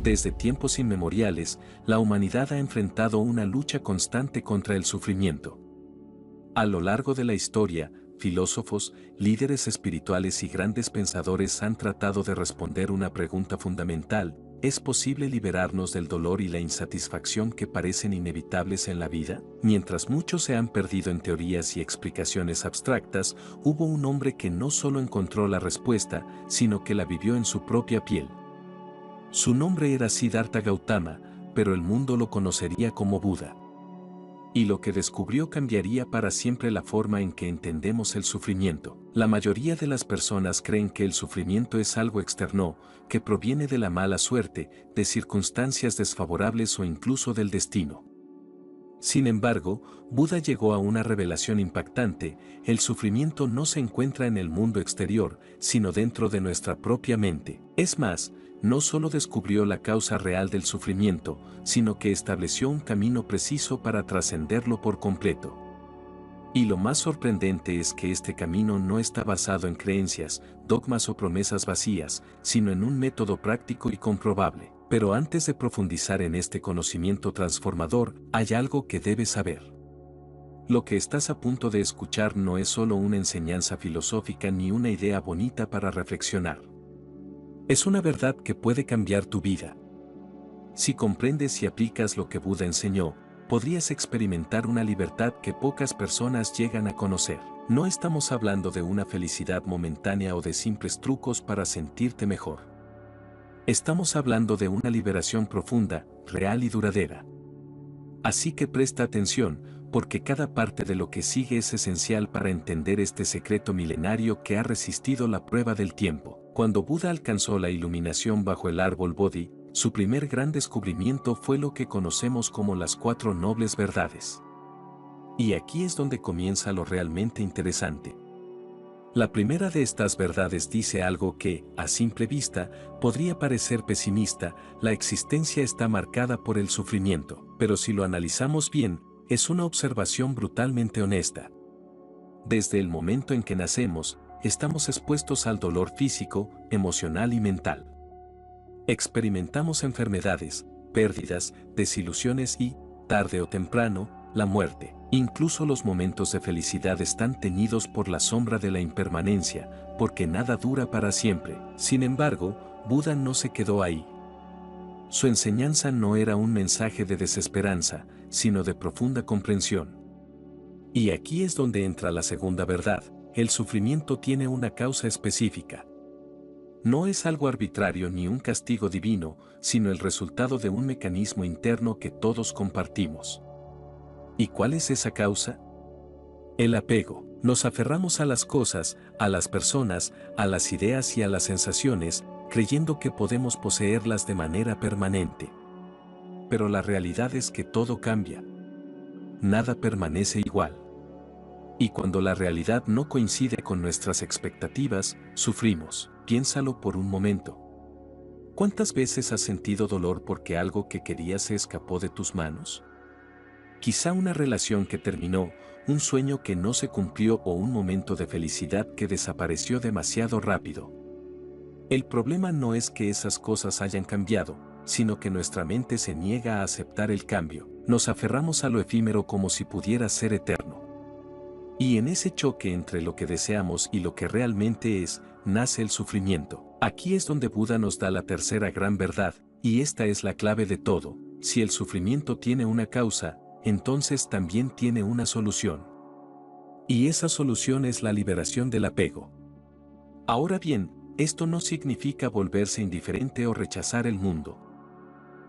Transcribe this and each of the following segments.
Desde tiempos inmemoriales, la humanidad ha enfrentado una lucha constante contra el sufrimiento. A lo largo de la historia, filósofos, líderes espirituales y grandes pensadores han tratado de responder una pregunta fundamental: ¿es posible liberarnos del dolor y la insatisfacción que parecen inevitables en la vida? Mientras muchos se han perdido en teorías y explicaciones abstractas, hubo un hombre que no solo encontró la respuesta, sino que la vivió en su propia piel. Su nombre era Siddhartha Gautama, pero el mundo lo conocería como Buda. Y lo que descubrió cambiaría para siempre la forma en que entendemos el sufrimiento. La mayoría de las personas creen que el sufrimiento es algo externo, que proviene de la mala suerte, de circunstancias desfavorables o incluso del destino. Sin embargo, Buda llegó a una revelación impactante: el sufrimiento no se encuentra en el mundo exterior, sino dentro de nuestra propia mente. Es más, no solo descubrió la causa real del sufrimiento, sino que estableció un camino preciso para trascenderlo por completo. Y lo más sorprendente es que este camino no está basado en creencias, dogmas o promesas vacías, sino en un método práctico y comprobable. Pero antes de profundizar en este conocimiento transformador, hay algo que debes saber. Lo que estás a punto de escuchar no es solo una enseñanza filosófica ni una idea bonita para reflexionar. Es una verdad que puede cambiar tu vida. Si comprendes y aplicas lo que Buda enseñó, podrías experimentar una libertad que pocas personas llegan a conocer. No estamos hablando de una felicidad momentánea o de simples trucos para sentirte mejor. Estamos hablando de una liberación profunda, real y duradera. Así que presta atención, porque cada parte de lo que sigue es esencial para entender este secreto milenario que ha resistido la prueba del tiempo. Cuando Buda alcanzó la iluminación bajo el árbol Bodhi, su primer gran descubrimiento fue lo que conocemos como las 4 nobles verdades. Y aquí es donde comienza lo realmente interesante. La primera de estas verdades dice algo que, a simple vista, podría parecer pesimista: la existencia está marcada por el sufrimiento. Pero si lo analizamos bien, es una observación brutalmente honesta. Desde el momento en que nacemos, estamos expuestos al dolor físico, emocional y mental. Experimentamos enfermedades, pérdidas, desilusiones y, tarde o temprano, la muerte. Incluso los momentos de felicidad están teñidos por la sombra de la impermanencia, porque nada dura para siempre. Sin embargo, Buda no se quedó ahí. Su enseñanza no era un mensaje de desesperanza, sino de profunda comprensión. Y aquí es donde entra la segunda verdad: el sufrimiento tiene una causa específica. No es algo arbitrario ni un castigo divino, sino el resultado de un mecanismo interno que todos compartimos. ¿Y cuál es esa causa? El apego. Nos aferramos a las cosas, a las personas, a las ideas y a las sensaciones, creyendo que podemos poseerlas de manera permanente. Pero la realidad es que todo cambia. Nada permanece igual. Y cuando la realidad no coincide con nuestras expectativas, sufrimos. Piénsalo por un momento. ¿Cuántas veces has sentido dolor porque algo que querías se escapó de tus manos? Quizá una relación que terminó, un sueño que no se cumplió o un momento de felicidad que desapareció demasiado rápido. El problema no es que esas cosas hayan cambiado, sino que nuestra mente se niega a aceptar el cambio. Nos aferramos a lo efímero como si pudiera ser eterno. Y en ese choque entre lo que deseamos y lo que realmente es, nace el sufrimiento. Aquí es donde Buda nos da la tercera gran verdad, y esta es la clave de todo: si el sufrimiento tiene una causa, entonces también tiene una solución. Y esa solución es la liberación del apego. Ahora bien, esto no significa volverse indiferente o rechazar el mundo.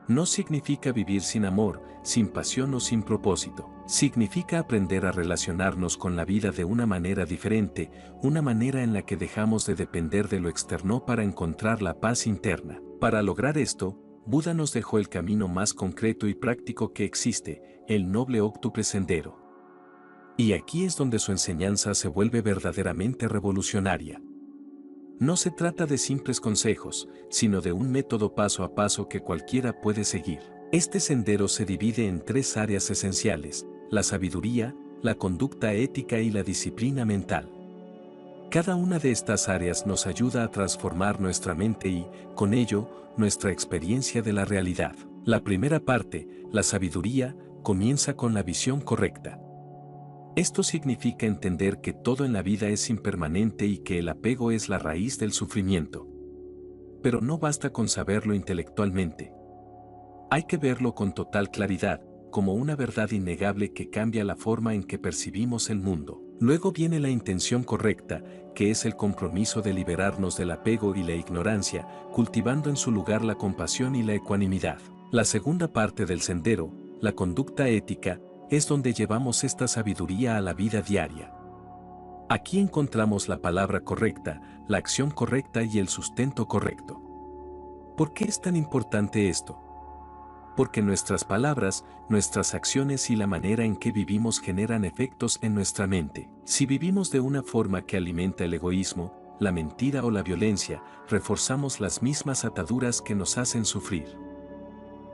No significa vivir sin amor, sin pasión o sin propósito. Significa aprender a relacionarnos con la vida de una manera diferente, una manera en la que dejamos de depender de lo externo para encontrar la paz interna. Para lograr esto, Buda nos dejó el camino más concreto y práctico que existe: el noble óctuple sendero. Y aquí es donde su enseñanza se vuelve verdaderamente revolucionaria. No se trata de simples consejos, sino de un método paso a paso que cualquiera puede seguir. Este sendero se divide en 3 áreas esenciales: la sabiduría, la conducta ética y la disciplina mental. Cada una de estas áreas nos ayuda a transformar nuestra mente y, con ello, nuestra experiencia de la realidad. La primera parte, la sabiduría, comienza con la visión correcta. Esto significa entender que todo en la vida es impermanente y que el apego es la raíz del sufrimiento. Pero no basta con saberlo intelectualmente. Hay que verlo con total claridad, como una verdad innegable que cambia la forma en que percibimos el mundo. Luego viene la intención correcta, que es el compromiso de liberarnos del apego y la ignorancia, cultivando en su lugar la compasión y la ecuanimidad. La segunda parte del sendero, la conducta ética, es donde llevamos esta sabiduría a la vida diaria. Aquí encontramos la palabra correcta, la acción correcta y el sustento correcto. ¿Por qué es tan importante esto? Porque nuestras palabras, nuestras acciones y la manera en que vivimos generan efectos en nuestra mente. Si vivimos de una forma que alimenta el egoísmo, la mentira o la violencia, reforzamos las mismas ataduras que nos hacen sufrir.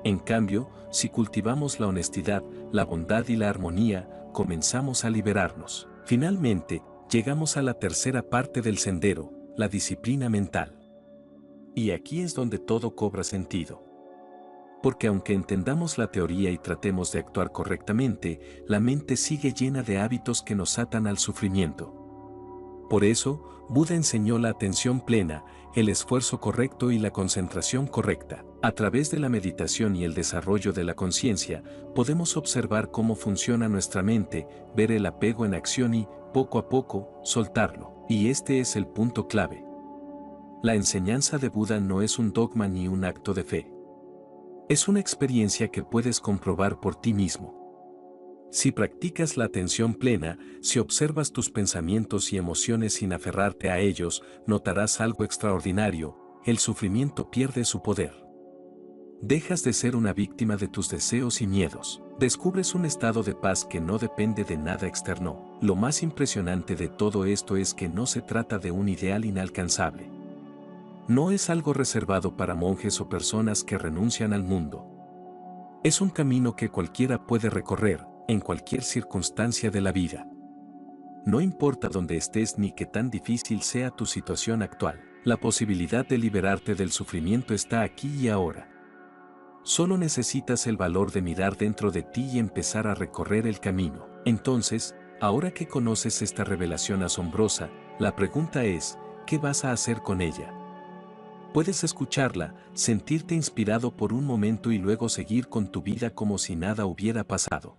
En cambio, si cultivamos la honestidad, la bondad y la armonía, comenzamos a liberarnos. Finalmente, llegamos a la tercera parte del sendero, la disciplina mental. Y aquí es donde todo cobra sentido. Porque aunque entendamos la teoría y tratemos de actuar correctamente, la mente sigue llena de hábitos que nos atan al sufrimiento. Por eso, Buda enseñó la atención plena, el esfuerzo correcto y la concentración correcta. A través de la meditación y el desarrollo de la conciencia, podemos observar cómo funciona nuestra mente, ver el apego en acción y, poco a poco, soltarlo. Y este es el punto clave. La enseñanza de Buda no es un dogma ni un acto de fe. Es una experiencia que puedes comprobar por ti mismo. Si practicas la atención plena, si observas tus pensamientos y emociones sin aferrarte a ellos, notarás algo extraordinario: el sufrimiento pierde su poder. Dejas de ser una víctima de tus deseos y miedos. Descubres un estado de paz que no depende de nada externo. Lo más impresionante de todo esto es que no se trata de un ideal inalcanzable. No es algo reservado para monjes o personas que renuncian al mundo. Es un camino que cualquiera puede recorrer, en cualquier circunstancia de la vida. No importa dónde estés ni qué tan difícil sea tu situación actual, la posibilidad de liberarte del sufrimiento está aquí y ahora. Solo necesitas el valor de mirar dentro de ti y empezar a recorrer el camino. Entonces, ahora que conoces esta revelación asombrosa, la pregunta es, ¿qué vas a hacer con ella? Puedes escucharla, sentirte inspirado por un momento y luego seguir con tu vida como si nada hubiera pasado.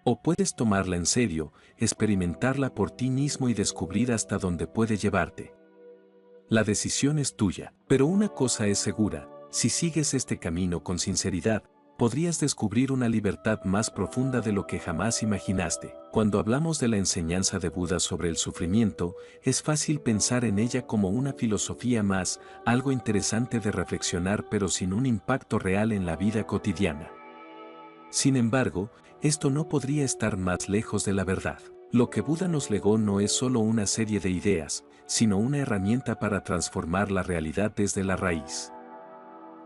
O puedes tomarla en serio, experimentarla por ti mismo y descubrir hasta dónde puede llevarte. La decisión es tuya, pero una cosa es segura: si sigues este camino con sinceridad, podrías descubrir una libertad más profunda de lo que jamás imaginaste. Cuando hablamos de la enseñanza de Buda sobre el sufrimiento, es fácil pensar en ella como una filosofía más, algo interesante de reflexionar pero sin un impacto real en la vida cotidiana. Sin embargo, esto no podría estar más lejos de la verdad. Lo que Buda nos legó no es solo una serie de ideas, sino una herramienta para transformar la realidad desde la raíz.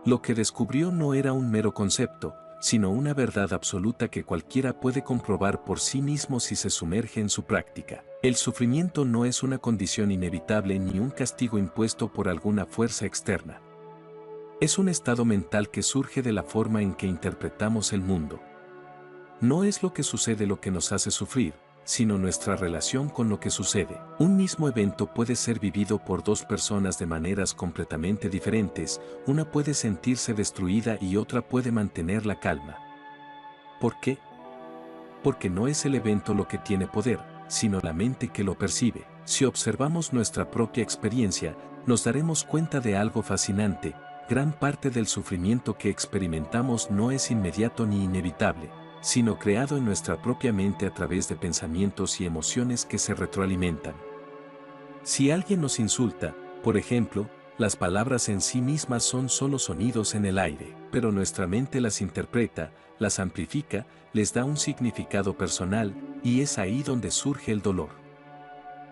Lo que descubrió no era un mero concepto, sino una verdad absoluta que cualquiera puede comprobar por sí mismo si se sumerge en su práctica. El sufrimiento no es una condición inevitable ni un castigo impuesto por alguna fuerza externa. Es un estado mental que surge de la forma en que interpretamos el mundo. No es lo que sucede lo que nos hace sufrir, sino nuestra relación con lo que sucede. Un mismo evento puede ser vivido por dos personas de maneras completamente diferentes, una puede sentirse destruida y otra puede mantener la calma. ¿Por qué? Porque no es el evento lo que tiene poder, sino la mente que lo percibe. Si observamos nuestra propia experiencia, nos daremos cuenta de algo fascinante: gran parte del sufrimiento que experimentamos no es inmediato ni inevitable, sino creado en nuestra propia mente a través de pensamientos y emociones que se retroalimentan. Si alguien nos insulta, por ejemplo, las palabras en sí mismas son solo sonidos en el aire, pero nuestra mente las interpreta, las amplifica, les da un significado personal, y es ahí donde surge el dolor.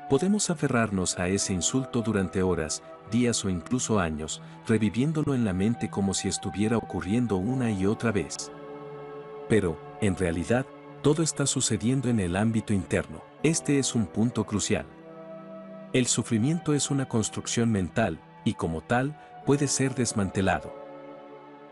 Podemos aferrarnos a ese insulto durante horas, días o incluso años, reviviéndolo en la mente como si estuviera ocurriendo una y otra vez. Pero, en realidad, todo está sucediendo en el ámbito interno. Este es un punto crucial. El sufrimiento es una construcción mental, y como tal, puede ser desmantelado.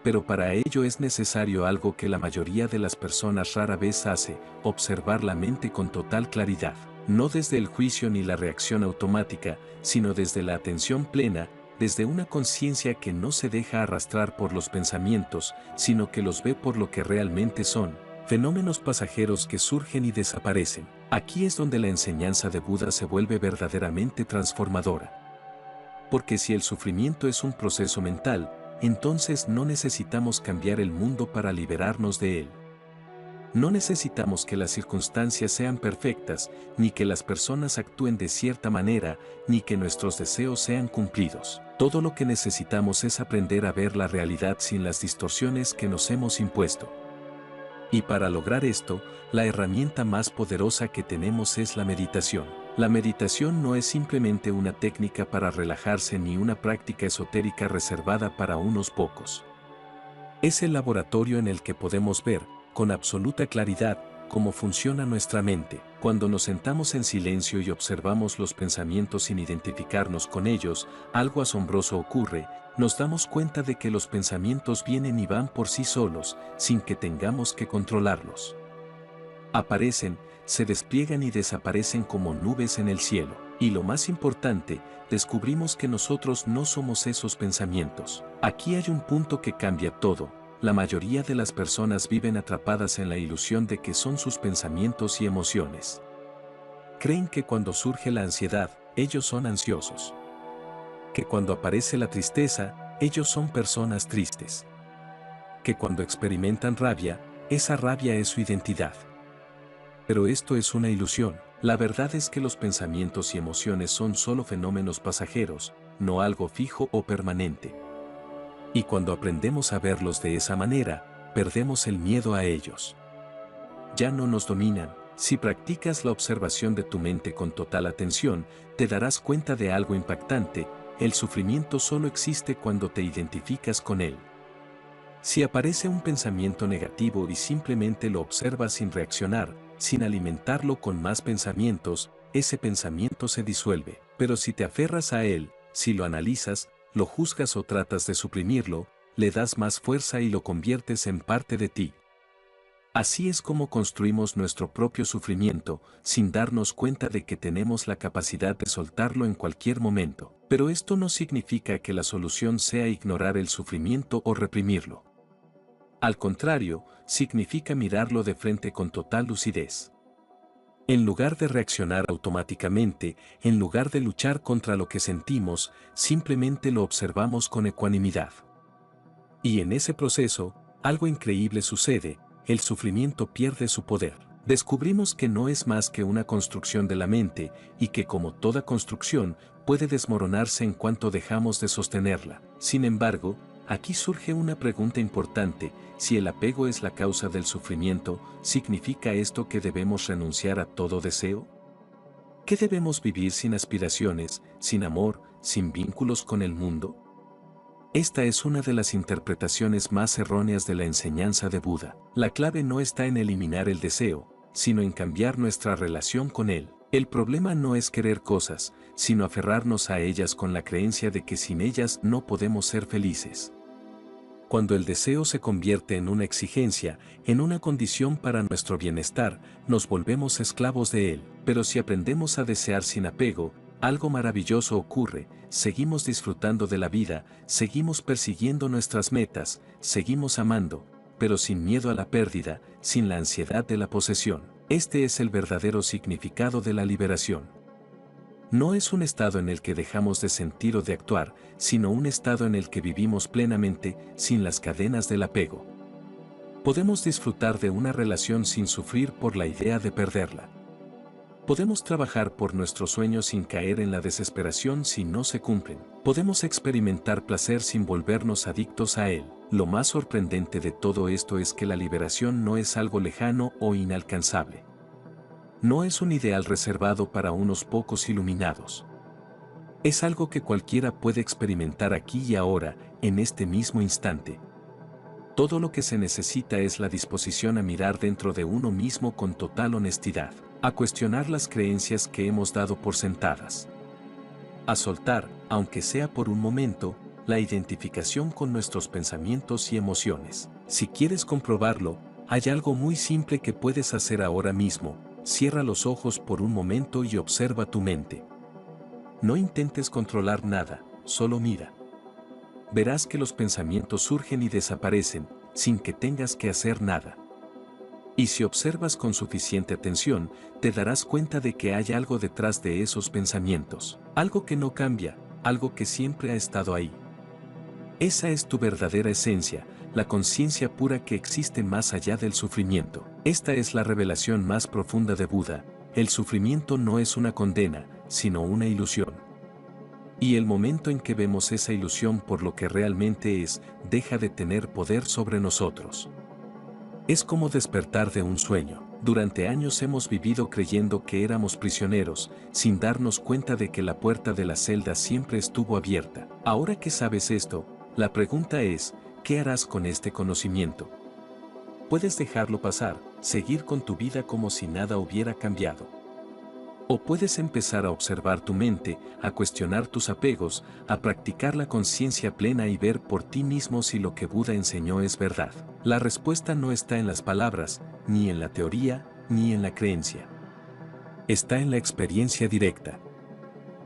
Pero para ello es necesario algo que la mayoría de las personas rara vez hace: observar la mente con total claridad, no desde el juicio ni la reacción automática, sino desde la atención plena, desde una conciencia que no se deja arrastrar por los pensamientos, sino que los ve por lo que realmente son: fenómenos pasajeros que surgen y desaparecen. Aquí es donde la enseñanza de Buda se vuelve verdaderamente transformadora. Porque si el sufrimiento es un proceso mental, entonces no necesitamos cambiar el mundo para liberarnos de él. No necesitamos que las circunstancias sean perfectas, ni que las personas actúen de cierta manera, ni que nuestros deseos sean cumplidos. Todo lo que necesitamos es aprender a ver la realidad sin las distorsiones que nos hemos impuesto. Y para lograr esto, la herramienta más poderosa que tenemos es la meditación. La meditación no es simplemente una técnica para relajarse ni una práctica esotérica reservada para unos pocos. Es el laboratorio en el que podemos ver, con absoluta claridad, cómo funciona nuestra mente. Cuando nos sentamos en silencio y observamos los pensamientos sin identificarnos con ellos, algo asombroso ocurre: nos damos cuenta de que los pensamientos vienen y van por sí solos, sin que tengamos que controlarlos. Aparecen, se despliegan y desaparecen como nubes en el cielo. Y lo más importante, descubrimos que nosotros no somos esos pensamientos. Aquí hay un punto que cambia todo. La mayoría de las personas viven atrapadas en la ilusión de que son sus pensamientos y emociones. Creen que cuando surge la ansiedad, ellos son ansiosos. Que cuando aparece la tristeza, ellos son personas tristes. Que cuando experimentan rabia, esa rabia es su identidad. Pero esto es una ilusión. La verdad es que los pensamientos y emociones son solo fenómenos pasajeros, no algo fijo o permanente. Y cuando aprendemos a verlos de esa manera, perdemos el miedo a ellos. Ya no nos dominan. Si practicas la observación de tu mente con total atención, te darás cuenta de algo impactante: el sufrimiento solo existe cuando te identificas con él. Si aparece un pensamiento negativo y simplemente lo observas sin reaccionar, sin alimentarlo con más pensamientos, ese pensamiento se disuelve. Pero si te aferras a él, si lo analizas, lo juzgas o tratas de suprimirlo, le das más fuerza y lo conviertes en parte de ti. Así es como construimos nuestro propio sufrimiento, sin darnos cuenta de que tenemos la capacidad de soltarlo en cualquier momento. Pero esto no significa que la solución sea ignorar el sufrimiento o reprimirlo. Al contrario, significa mirarlo de frente con total lucidez. En lugar de reaccionar automáticamente, en lugar de luchar contra lo que sentimos, simplemente lo observamos con ecuanimidad. Y en ese proceso, algo increíble sucede: el sufrimiento pierde su poder. Descubrimos que no es más que una construcción de la mente, y que, como toda construcción, puede desmoronarse en cuanto dejamos de sostenerla. Sin embargo, aquí surge una pregunta importante: si el apego es la causa del sufrimiento, ¿significa esto que debemos renunciar a todo deseo? ¿Que debemos vivir sin aspiraciones, sin amor, sin vínculos con el mundo? Esta es una de las interpretaciones más erróneas de la enseñanza de Buda. La clave no está en eliminar el deseo, sino en cambiar nuestra relación con él. El problema no es querer cosas, sino aferrarnos a ellas con la creencia de que sin ellas no podemos ser felices. Cuando el deseo se convierte en una exigencia, en una condición para nuestro bienestar, nos volvemos esclavos de él. Pero si aprendemos a desear sin apego, algo maravilloso ocurre: seguimos disfrutando de la vida, seguimos persiguiendo nuestras metas, seguimos amando, pero sin miedo a la pérdida, sin la ansiedad de la posesión. Este es el verdadero significado de la liberación. No es un estado en el que dejamos de sentir o de actuar, sino un estado en el que vivimos plenamente, sin las cadenas del apego. Podemos disfrutar de una relación sin sufrir por la idea de perderla. Podemos trabajar por nuestros sueños sin caer en la desesperación si no se cumplen. Podemos experimentar placer sin volvernos adictos a él. Lo más sorprendente de todo esto es que la liberación no es algo lejano o inalcanzable. No es un ideal reservado para unos pocos iluminados. Es algo que cualquiera puede experimentar aquí y ahora, en este mismo instante. Todo lo que se necesita es la disposición a mirar dentro de uno mismo con total honestidad, a cuestionar las creencias que hemos dado por sentadas. a soltar, aunque sea por un momento, la identificación con nuestros pensamientos y emociones. Si quieres comprobarlo, hay algo muy simple que puedes hacer ahora mismo. Cierra los ojos por un momento y observa tu mente. No intentes controlar nada, solo mira. Verás que los pensamientos surgen y desaparecen, sin que tengas que hacer nada. Y si observas con suficiente atención, te darás cuenta de que hay algo detrás de esos pensamientos. Algo que no cambia, algo que siempre ha estado ahí. Esa es tu verdadera esencia, la conciencia pura que existe más allá del sufrimiento. Esta es la revelación más profunda de Buda. El sufrimiento no es una condena, sino una ilusión. Y el momento en que vemos esa ilusión por lo que realmente es, deja de tener poder sobre nosotros. Es como despertar de un sueño. Durante años hemos vivido creyendo que éramos prisioneros, sin darnos cuenta de que la puerta de la celda siempre estuvo abierta. Ahora que sabes esto, la pregunta es, ¿qué harás con este conocimiento? Puedes dejarlo pasar, seguir con tu vida como si nada hubiera cambiado. O puedes empezar a observar tu mente, a cuestionar tus apegos, a practicar la conciencia plena y ver por ti mismo si lo que Buda enseñó es verdad. La respuesta no está en las palabras, ni en la teoría, ni en la creencia. Está en la experiencia directa.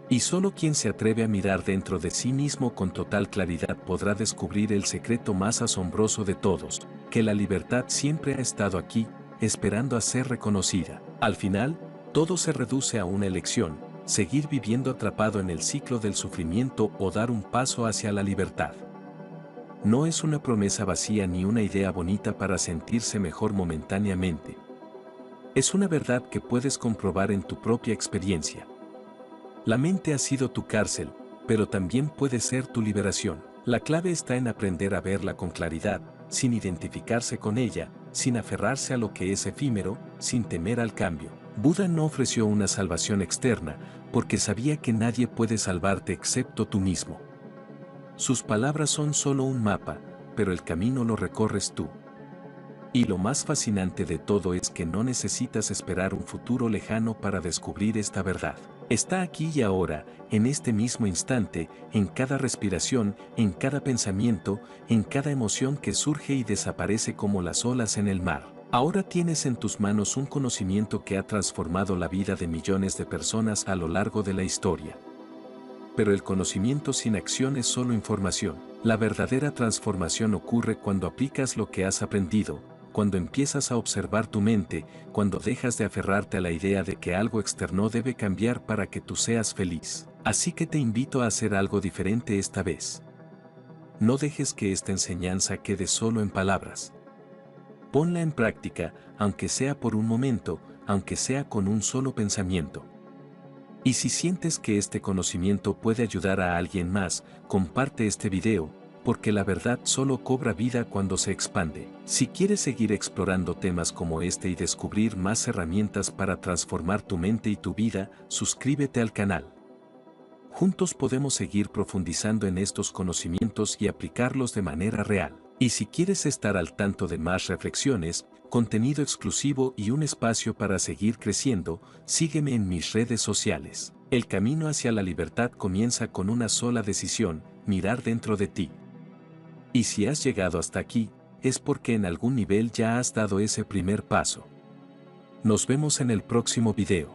Y solo quien se atreve a mirar dentro de sí mismo con total claridad podrá descubrir el secreto más asombroso de todos, que la libertad siempre ha estado aquí, esperando a ser reconocida. Al final, todo se reduce a una elección, seguir viviendo atrapado en el ciclo del sufrimiento o dar un paso hacia la libertad. No es una promesa vacía ni una idea bonita para sentirse mejor momentáneamente. Es una verdad que puedes comprobar en tu propia experiencia. La mente ha sido tu cárcel, pero también puede ser tu liberación. La clave está en aprender a verla con claridad, sin identificarse con ella, sin aferrarse a lo que es efímero, sin temer al cambio. Buda no ofreció una salvación externa, porque sabía que nadie puede salvarte excepto tú mismo. Sus palabras son solo un mapa, pero el camino lo recorres tú. Y lo más fascinante de todo es que no necesitas esperar un futuro lejano para descubrir esta verdad. Está aquí y ahora, en este mismo instante, en cada respiración, en cada pensamiento, en cada emoción que surge y desaparece como las olas en el mar. Ahora tienes en tus manos un conocimiento que ha transformado la vida de millones de personas a lo largo de la historia. Pero el conocimiento sin acción es solo información. La verdadera transformación ocurre cuando aplicas lo que has aprendido, cuando empiezas a observar tu mente, cuando dejas de aferrarte a la idea de que algo externo debe cambiar para que tú seas feliz. Así que te invito a hacer algo diferente esta vez. No dejes que esta enseñanza quede solo en palabras. Ponla en práctica, aunque sea por un momento, aunque sea con un solo pensamiento. Y si sientes que este conocimiento puede ayudar a alguien más, comparte este video, porque la verdad solo cobra vida cuando se expande. Si quieres seguir explorando temas como este y descubrir más herramientas para transformar tu mente y tu vida, suscríbete al canal. Juntos podemos seguir profundizando en estos conocimientos y aplicarlos de manera real. Y si quieres estar al tanto de más reflexiones, contenido exclusivo y un espacio para seguir creciendo, sígueme en mis redes sociales. El camino hacia la libertad comienza con una sola decisión: mirar dentro de ti. Y si has llegado hasta aquí, es porque en algún nivel ya has dado ese primer paso. Nos vemos en el próximo video.